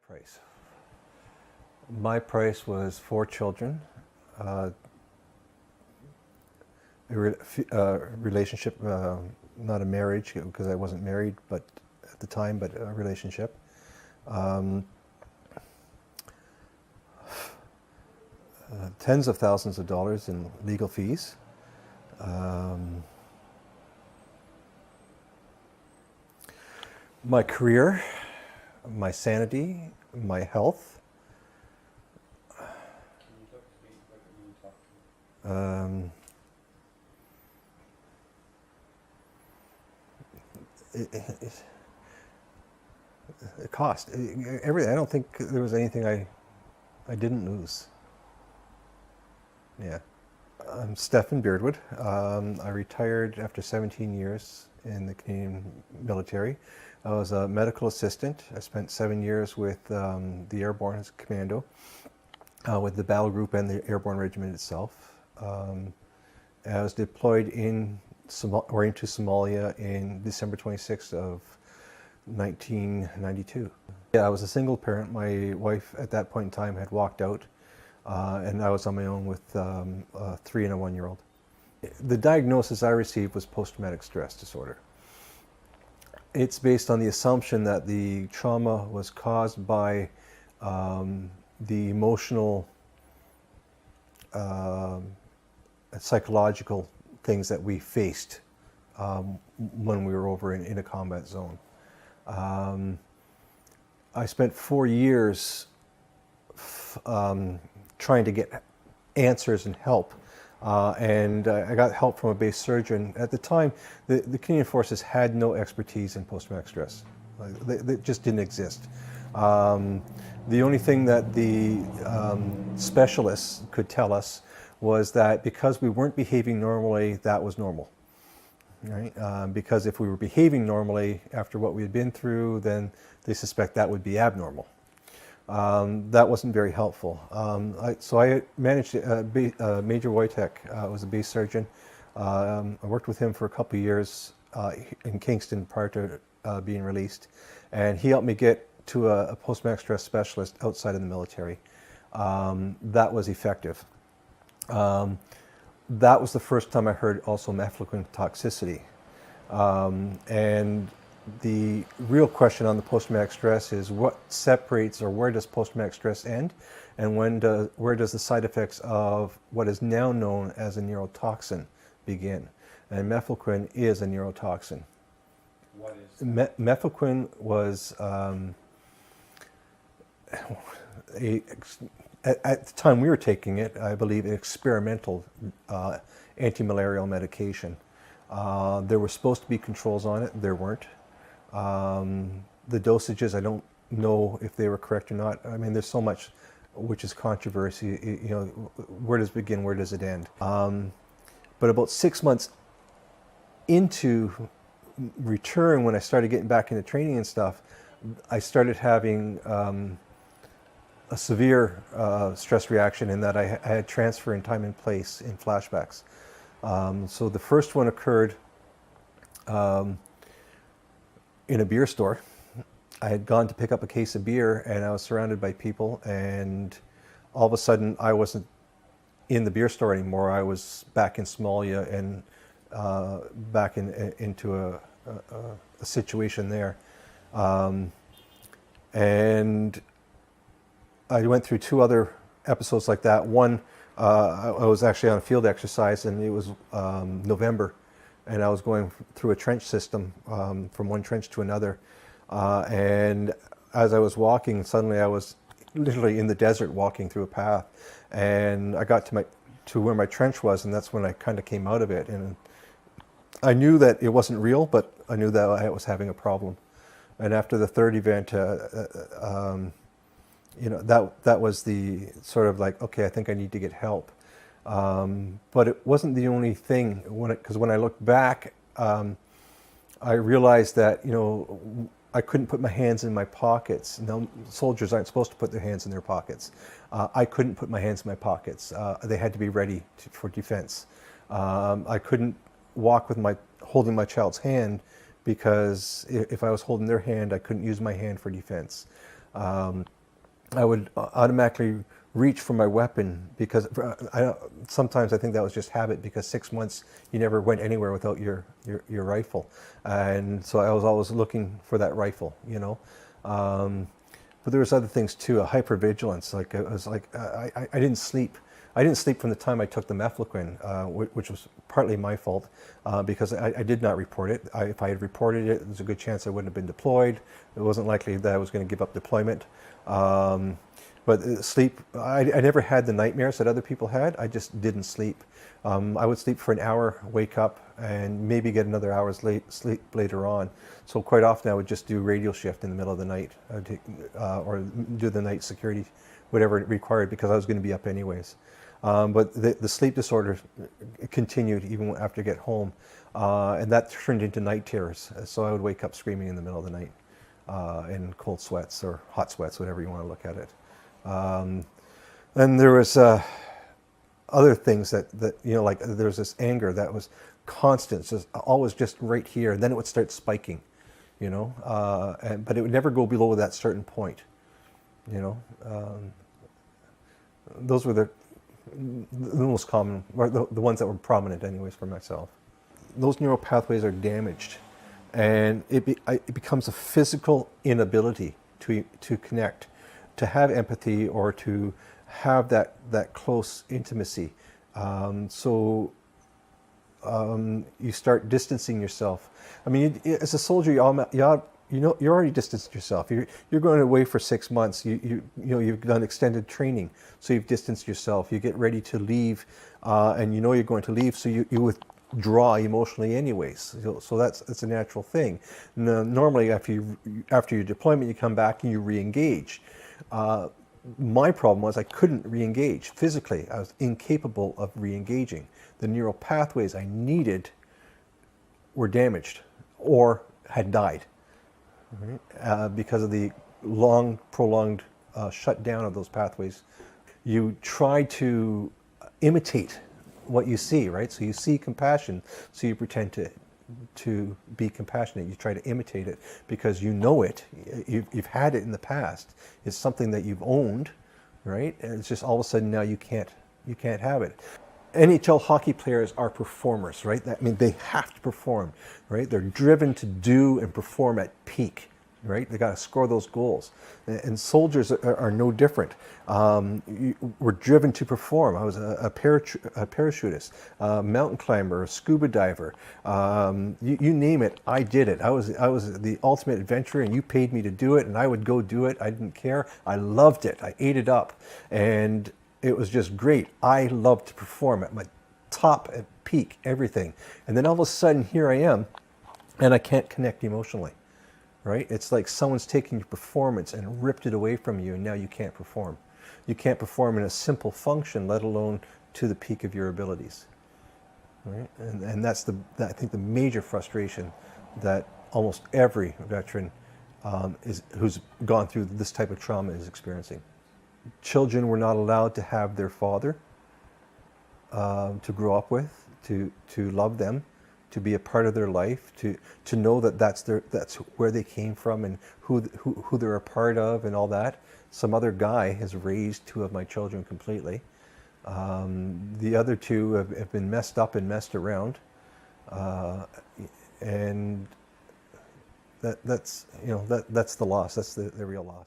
price. My price was 4 children, relationship, not a marriage because I wasn't married, but at the time, but a relationship. Tens of thousands of dollars in legal fees. My career, my sanity, my health. It cost everything. I don't think there was anything I didn't lose. Yeah. I'm Stephen Beardwood. I retired after 17 years in the Canadian military. I was a medical assistant. I spent 7 years with the Airborne as a commando, with the battle group and the Airborne Regiment itself. I was deployed into Somalia in December 26th of 1992. Yeah, I was a single parent. My wife at that point in time had walked out, and I was on my own with a 3 and a 1-year-old. The diagnosis I received was post-traumatic stress disorder. It's based on the assumption that the trauma was caused by the emotional, psychological things that we faced when we were over in a combat zone. I spent 4 years trying to get answers and help. And I got help from a base surgeon. At the time, the Canadian Forces had no expertise in post-traumatic stress. They just didn't exist. The only thing that the specialists could tell us was that because we weren't behaving normally, that was normal. Right? Because if we were behaving normally after what we had been through, then they suspect that would be abnormal. That wasn't very helpful. So I managed Major Wojtek, was a base surgeon. I worked with him for a couple of years in Kingston prior to being released. And he helped me get to a post-traumatic stress specialist outside of the military. That was effective. That was the first time I heard also Mefloquine toxicity. And the real question on the post-traumatic stress is what separates, or where does post-traumatic stress end, and where does the side effects of what is now known as a neurotoxin begin? And mefloquine is a neurotoxin. What is Mefloquine was at the time we were taking it, I believe, an experimental anti-malarial medication. There were supposed to be controls on it. There weren't. The dosages, I don't know if they were correct or not. I mean, there's so much which is controversy. You know, where does it begin? Where does it end? But about 6 months into return, when I started getting back into training and stuff, I started having a severe stress reaction in that I had transfer in time and place in flashbacks. So the first one occurred in a beer store. I had gone to pick up a case of beer and I was surrounded by people, and all of a sudden I wasn't in the beer store anymore. I was back in Somalia and back into a situation there. And I went through 2 other episodes like that. One, I was actually on a field exercise, and it was November, and I was going through a trench system from one trench to another. And as I was walking, suddenly I was literally in the desert walking through a path, and I got to where my trench was, and that's when I kind of came out of it. And I knew that it wasn't real, but I knew that I was having a problem. And after the 3rd event, you know, that was the sort of like, okay, I think I need to get help. But it wasn't the only thing, because when I look back, I realized that, you know, I couldn't put my hands in my pockets. Now, soldiers aren't supposed to put their hands in their pockets. I couldn't put my hands in my pockets. They had to be ready for defense. I couldn't walk with holding my child's hand, because if I was holding their hand, I couldn't use my hand for defense. I would automatically reach for my weapon because sometimes I think that was just habit, because 6 months you never went anywhere without your rifle, and so I was always looking for that rifle, you know. But there was other things too, a hypervigilance. Like it was like I didn't sleep. I didn't sleep from the time I took the Mefloquine, which was partly my fault, because I did not report it. If I had reported it, there's a good chance I wouldn't have been deployed. It wasn't likely that I was going to give up deployment. But sleep, I never had the nightmares that other people had. I just didn't sleep. I would sleep for an hour, wake up, and maybe get another hour's sleep later on. So quite often I would just do radio shift in the middle of the night, or do the night security, whatever it required, because I was going to be up anyways. But the sleep disorder continued even after I get home, and that turned into night terrors. So I would wake up screaming in the middle of the night, in cold sweats or hot sweats, whatever you want to look at it. And there was other things that you know, like there was this anger that was constant, just always just right here, and then it would start spiking, you know, but it would never go below that certain point, you know. Those were the most common, or the ones that were prominent anyways for myself. Those neural pathways are damaged, and it becomes a physical inability to connect, to have empathy, or to have that close intimacy. So you start distancing yourself. I mean, as a soldier, you know, you're already distanced yourself. You're going away for 6 months. You know, you've done extended training, so you've distanced yourself. You get ready to leave, and you know you're going to leave, so you withdraw emotionally anyways. So that's a natural thing. Now, normally, after your deployment, you come back and you re-engage. My problem was I couldn't re-engage physically. I was incapable of re-engaging. The neural pathways I needed were damaged or had died. Right? Because of the long, prolonged shutdown of those pathways. You try to imitate what you see, right? So you see compassion, so you pretend to be compassionate. You try to imitate it because you know it. You've had it in the past. It's something that you've owned, right? And it's just all of a sudden now you can't have it. NHL hockey players are performers, right? I mean, they have to perform, right? They're driven to do and perform at peak, right? They got to score those goals. And soldiers are no different. We're driven to perform. I was a parachutist, a mountain climber, a scuba diver. You name it, I did it. I was the ultimate adventurer, and you paid me to do it, and I would go do it. I didn't care. I loved it. I ate it up. And it was just great. I loved to perform at my top, at peak, everything. And then all of a sudden, here I am, and I can't connect emotionally, right? It's like someone's taking your performance and ripped it away from you, and now you can't perform. You can't perform in a simple function, let alone to the peak of your abilities, right? And that's I think the major frustration that almost every veteran who's gone through this type of trauma is experiencing. Children were not allowed to have their father to grow up with, to love them, to be a part of their life, to know that that's where they came from and who they're a part of and all that. Some other guy has raised 2 of my children completely. The other 2 have been messed up and messed around, and that's the loss. That's the real loss.